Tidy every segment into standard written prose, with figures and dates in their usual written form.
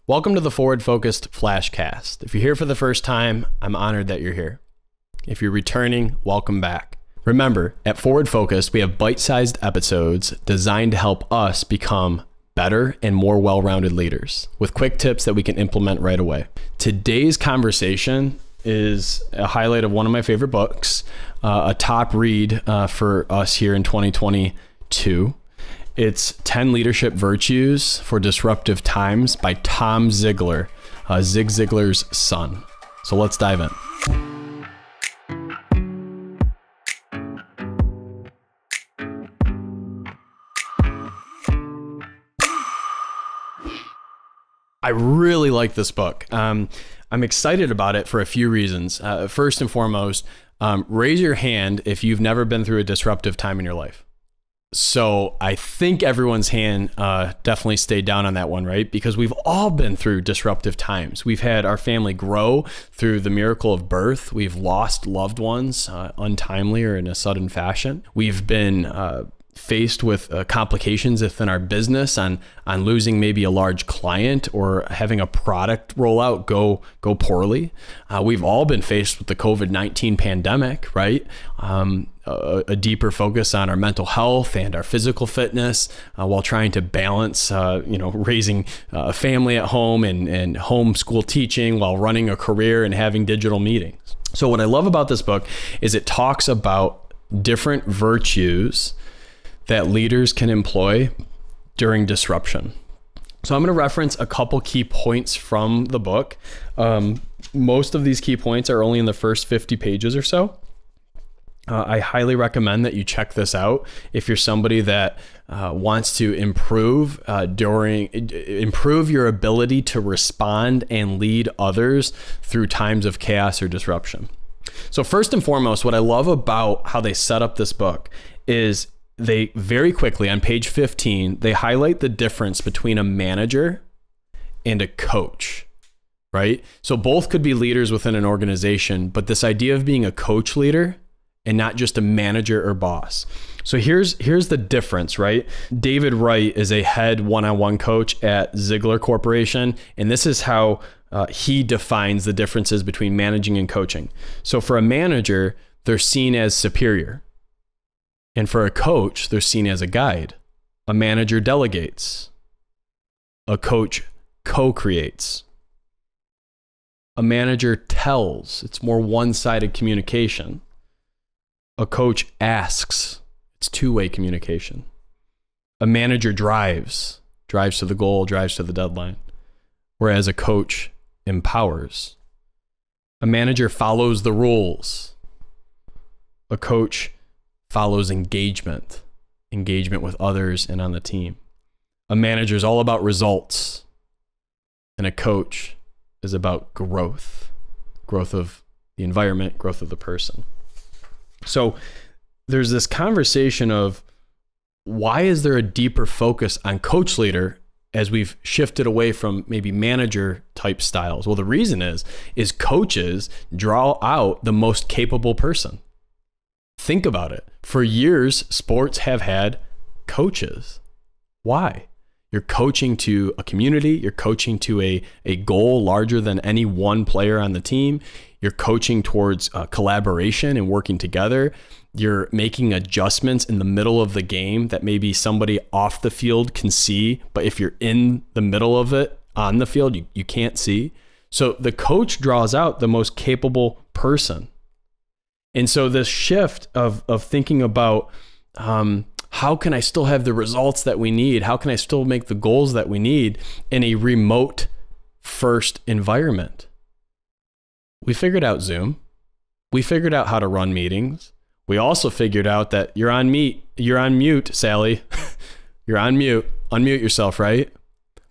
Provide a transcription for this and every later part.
Welcome to the Forward Focused Flashcast. If you're here for the first time, I'm honored that you're here. If you're returning, welcome back. Remember, at Forward Focused, we have bite-sized episodes designed to help us become better and more well-rounded leaders with quick tips that we can implement right away. Today's conversation is a highlight of one of my favorite books, a top read for us here in 2022. It's 10 Leadership Virtues for Disruptive Times by Tom Ziglar, Zig Ziglar's son. So let's dive in. I really like this book. I'm excited about it for a few reasons. First and foremost, raise your hand if you've never been through a disruptive time in your life. So I think everyone's hand definitely stayed down on that one, right? Because we've all been through disruptive times. We've had our family grow through the miracle of birth. We've lost loved ones untimely or in a sudden fashion. We've been faced with complications within our business on losing maybe a large client or having a product rollout go poorly. We've all been faced with the COVID-19 pandemic, right? A deeper focus on our mental health and our physical fitness while trying to balance, raising a family at home and homeschool teaching while running a career and having digital meetings. So what I love about this book is it talks about different virtues that leaders can employ during disruption. So I'm going to reference a couple key points from the book. Most of these key points are only in the first 50 pages or so. I highly recommend that you check this out if you're somebody that wants to improve your ability to respond and lead others through times of chaos or disruption. So first and foremost, what I love about how they set up this book is they very quickly on page 15, they highlight the difference between a manager and a coach, right? So both could be leaders within an organization, but this idea of being a coach leader and not just a manager or boss. So here's the difference, right? David Wright is a head one-on-one coach at Ziglar Corporation, and this is how he defines the differences between managing and coaching. So for a manager, they're seen as superior. And for a coach, they're seen as a guide. A manager delegates. A coach co-creates. A manager tells. It's more one-sided communication. A coach asks. It's two-way communication. A manager drives to the goal, drives to the deadline. Whereas a coach empowers. A manager follows the rules. A coach follows engagement with others and on the team. A manager is all about results, and a coach is about growth of the environment, growth of the person. So there's this conversation of why is there a deeper focus on coach leader as we've shifted away from maybe manager type styles? Well, the reason is coaches draw out the most capable person. Think about it. For years, sports have had coaches. Why? You're coaching to a community. You're coaching to a goal larger than any one player on the team. You're coaching towards collaboration and working together. You're making adjustments in the middle of the game that maybe somebody off the field can see, but if you're in the middle of it on the field, you can't see. So the coach draws out the most capable person. And so this shift of thinking about how can I still have the results that we need? How can I still make the goals that we need in a remote first environment? We figured out Zoom. We figured out how to run meetings. We also figured out that you're on mute, Sally. You're on mute. Unmute yourself, right?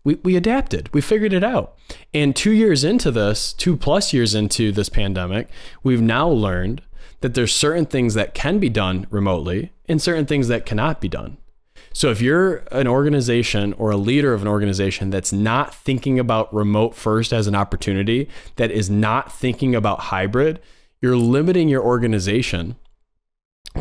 We adapted. We figured it out. And 2 years into this, 2+ years into this pandemic, we've now learned that there's certain things that can be done remotely and certain things that cannot be done. So if you're an organization or a leader of an organization that's not thinking about remote first as an opportunity, that is not thinking about hybrid, you're limiting your organization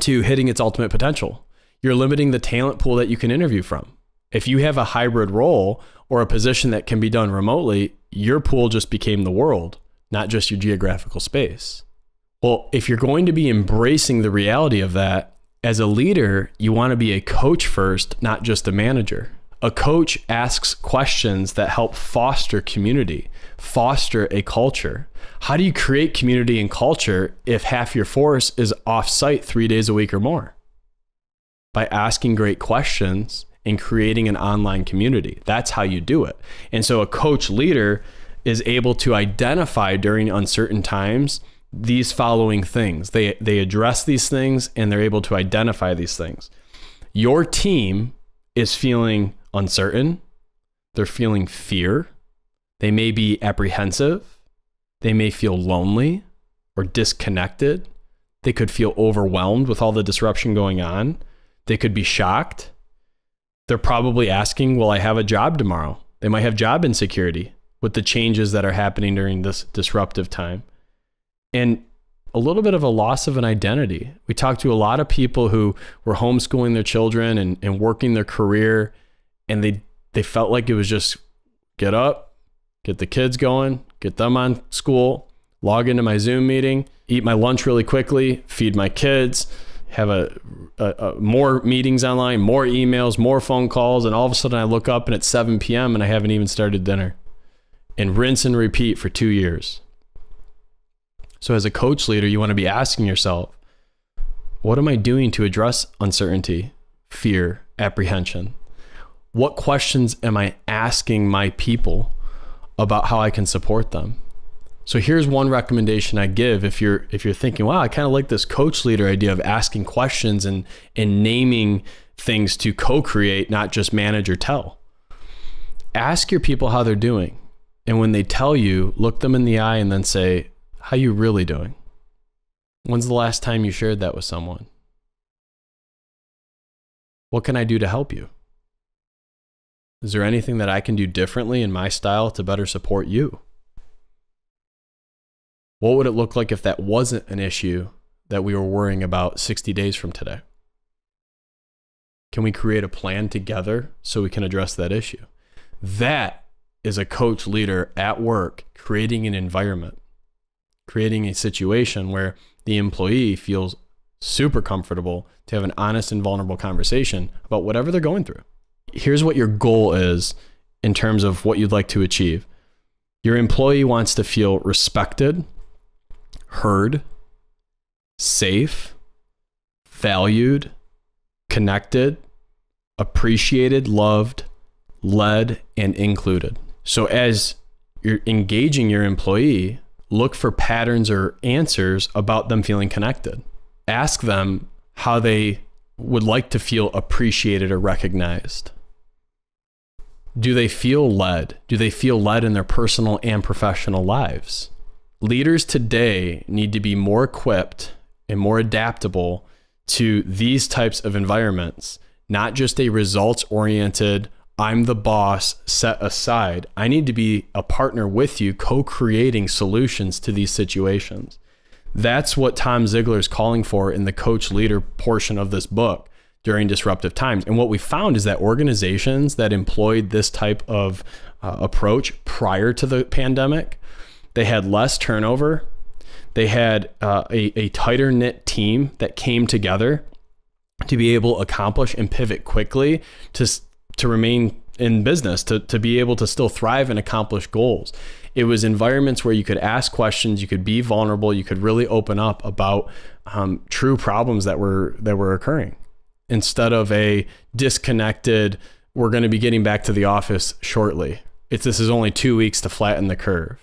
to hitting its ultimate potential. You're limiting the talent pool that you can interview from. If you have a hybrid role or a position that can be done remotely, your pool just became the world, not just your geographical space. Well, if you're going to be embracing the reality of that, as a leader, you want to be a coach first, not just a manager. A coach asks questions that help foster community, foster a culture. How do you create community and culture if half your force is off-site 3 days a week or more? By asking great questions and creating an online community. That's how you do it. And so a coach leader is able to identify during uncertain times these following things. They address these things and they're able to identify these things. Your team is feeling uncertain. They're feeling fear. They may be apprehensive. They may feel lonely or disconnected. They could feel overwhelmed with all the disruption going on. They could be shocked. They're probably asking, will I have a job tomorrow? They might have job insecurity with the changes that are happening during this disruptive time. And a little bit of a loss of an identity. We talked to a lot of people who were homeschooling their children and working their career, and they felt like it was just get up, get the kids going, get them on school, log into my Zoom meeting, eat my lunch really quickly, feed my kids, have more meetings online, more emails, more phone calls, and all of a sudden I look up and it's 7 p.m. and I haven't even started dinner. And rinse and repeat for 2 years. So as a coach leader, you want to be asking yourself, what am I doing to address uncertainty, fear, apprehension? What questions am I asking my people about how I can support them? So here's one recommendation I give if you're thinking, wow, I kind of like this coach leader idea of asking questions and naming things to co-create, not just manage or tell. Ask your people how they're doing. And when they tell you, look them in the eye and then say, how you really doing? When's the last time you shared that with someone? What can I do to help you? Is there anything that I can do differently in my style to better support you? What would it look like if that wasn't an issue that we were worrying about 60 days from today? Can we create a plan together so we can address that issue? That is a coach leader at work, creating an environment, creating a situation where the employee feels super comfortable to have an honest and vulnerable conversation about whatever they're going through. Here's what your goal is in terms of what you'd like to achieve. Your employee wants to feel respected, heard, safe, valued, connected, appreciated, loved, led, and included. So as you're engaging your employee, look for patterns or answers about them feeling connected. Ask them how they would like to feel appreciated or recognized. Do they feel led? Do they feel led in their personal and professional lives? Leaders today need to be more equipped and more adaptable to these types of environments, not just a results-oriented, I'm the boss, set aside. I need to be a partner with you, co-creating solutions to these situations. That's what Tom Ziglar is calling for in the coach leader portion of this book during Disruptive Times. And what we found is that organizations that employed this type of approach prior to the pandemic, they had less turnover. They had a tighter knit team that came together to be able to accomplish and pivot quickly to remain in business, to be able to still thrive and accomplish goals. It was environments where you could ask questions, you could be vulnerable, you could really open up about true problems that were occurring, instead of a disconnected, we're going to be getting back to the office shortly. This is only 2 weeks to flatten the curve.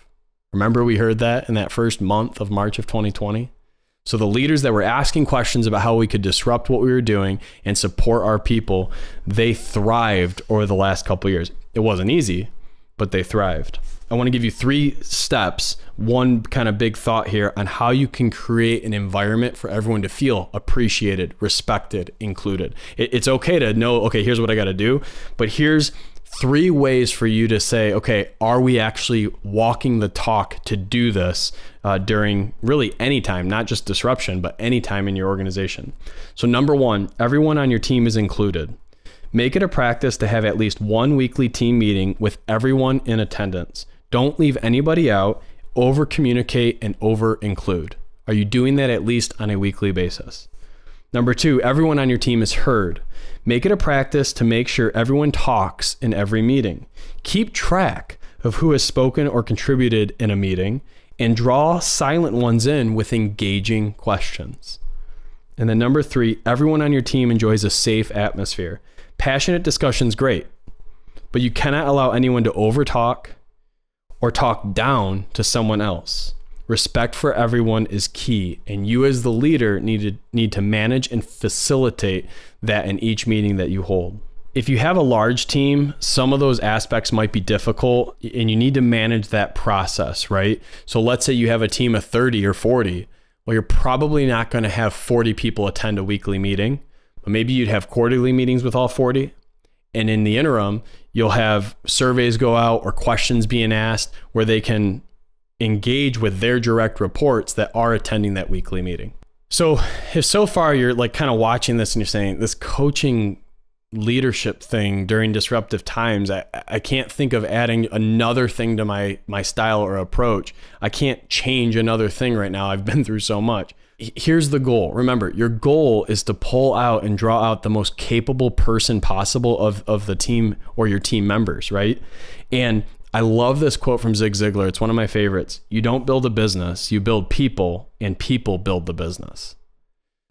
Remember we heard that in that first month of March of 2020? So the leaders that were asking questions about how we could disrupt what we were doing and support our people, they thrived over the last couple of years. It wasn't easy, but they thrived. I want to give you 3 steps, one kind of big thought here on how you can create an environment for everyone to feel appreciated, respected, included. It's okay to know, okay, here's what I got to do, but here's 3 ways for you to say, okay, are we actually walking the talk to do this during really any time, not just disruption, but any time in your organization? So number 1, everyone on your team is included. Make it a practice to have at least one weekly team meeting with everyone in attendance. Don't leave anybody out, over communicate and over include. Are you doing that at least on a weekly basis? Number 2, everyone on your team is heard. Make it a practice to make sure everyone talks in every meeting. Keep track of who has spoken or contributed in a meeting and draw silent ones in with engaging questions. And then number 3, everyone on your team enjoys a safe atmosphere. Passionate discussion's great, but you cannot allow anyone to overtalk or talk down to someone else. Respect for everyone is key, and you as the leader need to manage and facilitate that in each meeting that you hold. If you have a large team, some of those aspects might be difficult and you need to manage that process, right? So let's say you have a team of 30 or 40. Well, you're probably not going to have 40 people attend a weekly meeting, but maybe you'd have quarterly meetings with all 40. And in the interim, you'll have surveys go out or questions being asked where they can engage with their direct reports that are attending that weekly meeting. So if so far you're like kind of watching this and you're saying this coaching leadership thing during disruptive times, I can't think of adding another thing to my style or approach. I can't change another thing right now. I've been through so much. Here's the goal. Remember, your goal is to pull out and draw out the most capable person possible of the team or your team members, right? And I love this quote from Zig Ziglar. It's one of my favorites. You don't build a business, you build people, and people build the business.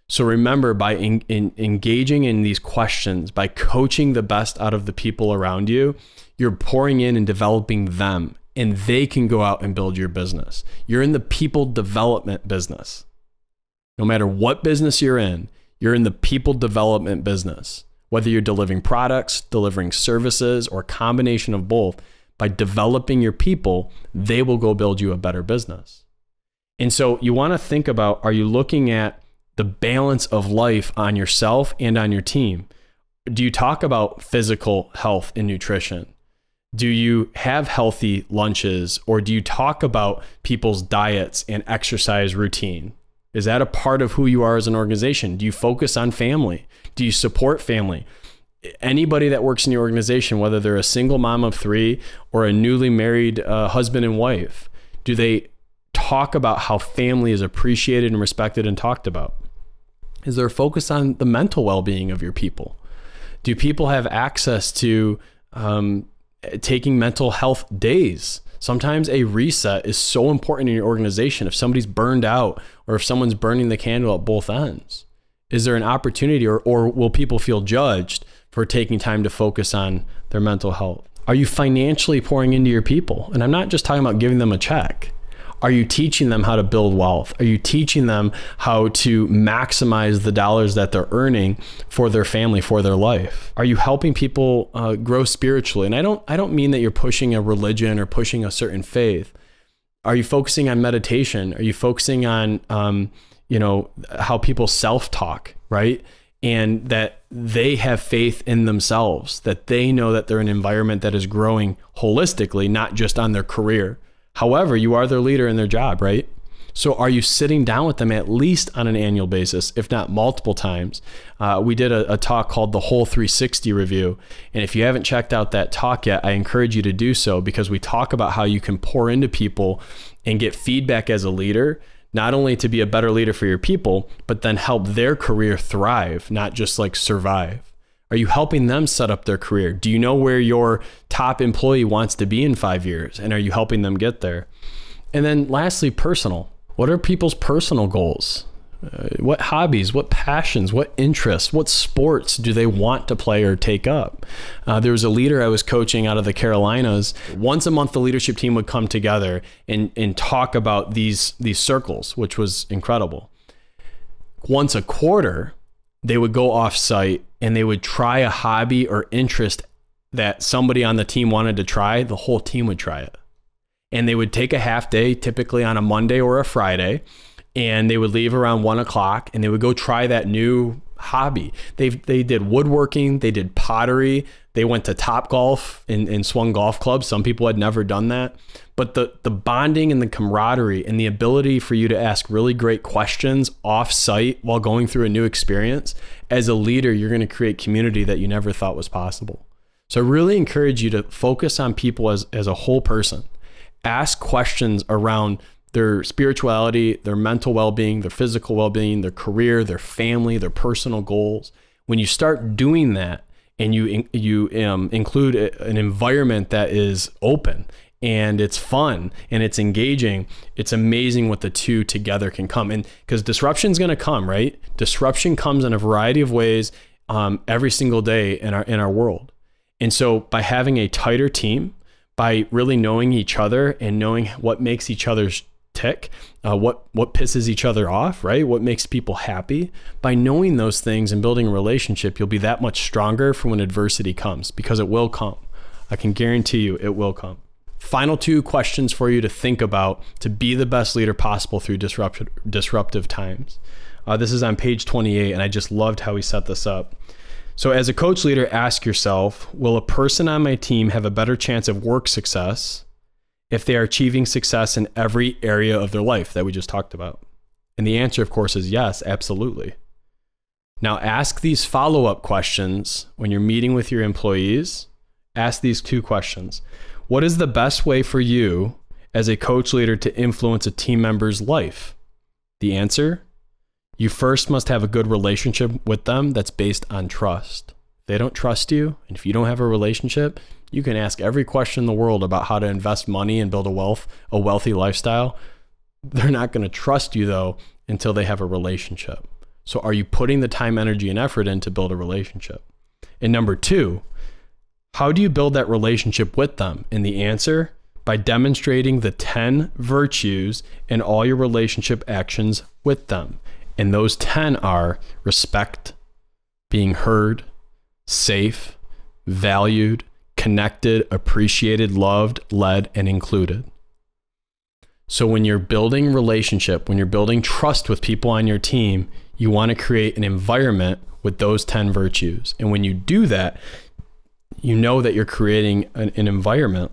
So remember, by engaging in these questions, by coaching the best out of the people around you, you're pouring in and developing them, and they can go out and build your business. You're in the people development business. No matter what business you're in the people development business. Whether you're delivering products, delivering services, or a combination of both, by developing your people, they will go build you a better business. And so you want to think about, are you looking at the balance of life on yourself and on your team? Do you talk about physical health and nutrition? Do you have healthy lunches, or do you talk about people's diets and exercise routine? Is that a part of who you are as an organization? Do you focus on family? Do you support family? Anybody that works in your organization, whether they're a single mom of 3 or a newly married husband and wife, do they talk about how family is appreciated and respected and talked about? Is there a focus on the mental well-being of your people? Do people have access to taking mental health days? Sometimes a reset is so important in your organization. If somebody's burned out or if someone's burning the candle at both ends, is there an opportunity, or will people feel judged for taking time to focus on their mental health? Are you financially pouring into your people? And I'm not just talking about giving them a check. Are you teaching them how to build wealth? Are you teaching them how to maximize the dollars that they're earning for their family, for their life? Are you helping people grow spiritually? And I don't mean that you're pushing a religion or pushing a certain faith. Are you focusing on meditation? Are you focusing on how people self-talk, right? And that they have faith in themselves, that they know that they're in an environment that is growing holistically, not just on their career. However, you are their leader in their job, right? So are you sitting down with them at least on an annual basis, if not multiple times? We did a talk called the Whole 360 Review. And if you haven't checked out that talk yet, I encourage you to do so, because we talk about how you can pour into people and get feedback as a leader, not only to be a better leader for your people, but then help their career thrive, not just like survive. Are you helping them set up their career? Do you know where your top employee wants to be in 5 years? And are you helping them get there? And then lastly, personal. What are people's personal goals? What hobbies, what passions, what interests, what sports do they want to play or take up? There was a leader I was coaching out of the Carolinas. Once a month, the leadership team would come together and talk about these circles, which was incredible. Once a quarter, they would go off site and they would try a hobby or interest that somebody on the team wanted to try. The whole team would try it. And they would take a half day, typically on a Monday or a Friday, and they would leave around 1 o'clock and they would go try that new hobby. They did woodworking, they did pottery, They went to Top Golf and swung golf clubs. Some people had never done that. But the bonding and the camaraderie and the ability for you to ask really great questions off site while going through a new experience, as a leader, you're going to create community that you never thought was possible. So I really encourage you to focus on people as a whole person. Ask questions around their spirituality, their mental well-being, their physical well-being, their career, their family, their personal goals. When you start doing that and you include an environment that is open and it's fun and it's engaging, it's amazing what the two together can come. And because disruption is going to come, right? Disruption comes in a variety of ways every single day in our world. And so by having a tighter team, by really knowing each other and knowing what makes each other's tick, what pisses each other off, right? What makes people happy, by knowing those things and building a relationship, you'll be that much stronger for when adversity comes, because it will come. I can guarantee you it will come. Final two questions for you to think about to be the best leader possible through disruptive times. This is on page 28, and I just loved how he set this up. So as a coach leader, ask yourself, will a person on my team have a better chance of work success if they are achieving success in every area of their life that we just talked about? And the answer, of course, is yes, absolutely. Now ask these follow-up questions when you're meeting with your employees. Ask these two questions. What is the best way for you as a coach leader to influence a team member's life? The answer: you first must have a good relationship with them that's based on trust. If they don't trust you, and if you don't have a relationship, you can ask every question in the world about how to invest money and build a wealthy lifestyle. They're not going to trust you though until they have a relationship. So are you putting the time, energy, and effort in to build a relationship? And number two, how do you build that relationship with them? And the answer: by demonstrating the 10 virtues in all your relationship actions with them. And those 10 are respect, being heard, safe, valued, connected, appreciated, loved, led, and included. So when you're building relationship, when you're building trust with people on your team, you want to create an environment with those 10 virtues. And when you do that, you know that you're creating an environment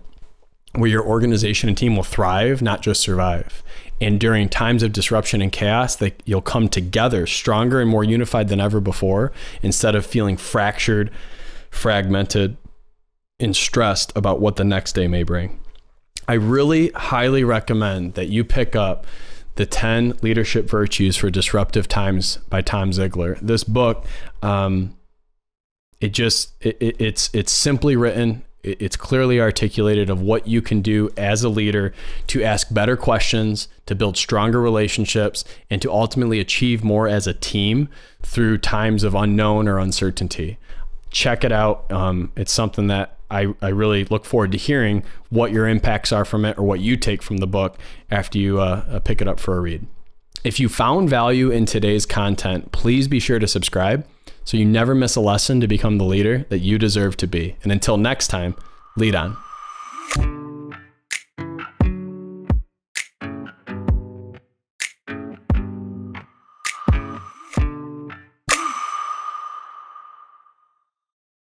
where your organization and team will thrive, not just survive. And during times of disruption and chaos, you'll come together stronger and more unified than ever before, instead of feeling fractured, fragmented, and stressed about what the next day may bring. I really highly recommend that you pick up the 10 Leadership Virtues for Disruptive Times by Tom Ziglar. This book, it's simply written. It's clearly articulated of what you can do as a leader to ask better questions, to build stronger relationships, and to ultimately achieve more as a team through times of unknown or uncertainty. Check it out. It's something that I really look forward to hearing what your impacts are from it, or what you take from the book after you pick it up for a read. If you found value in today's content, please be sure to subscribe so you never miss a lesson to become the leader that you deserve to be. And until next time, lead on.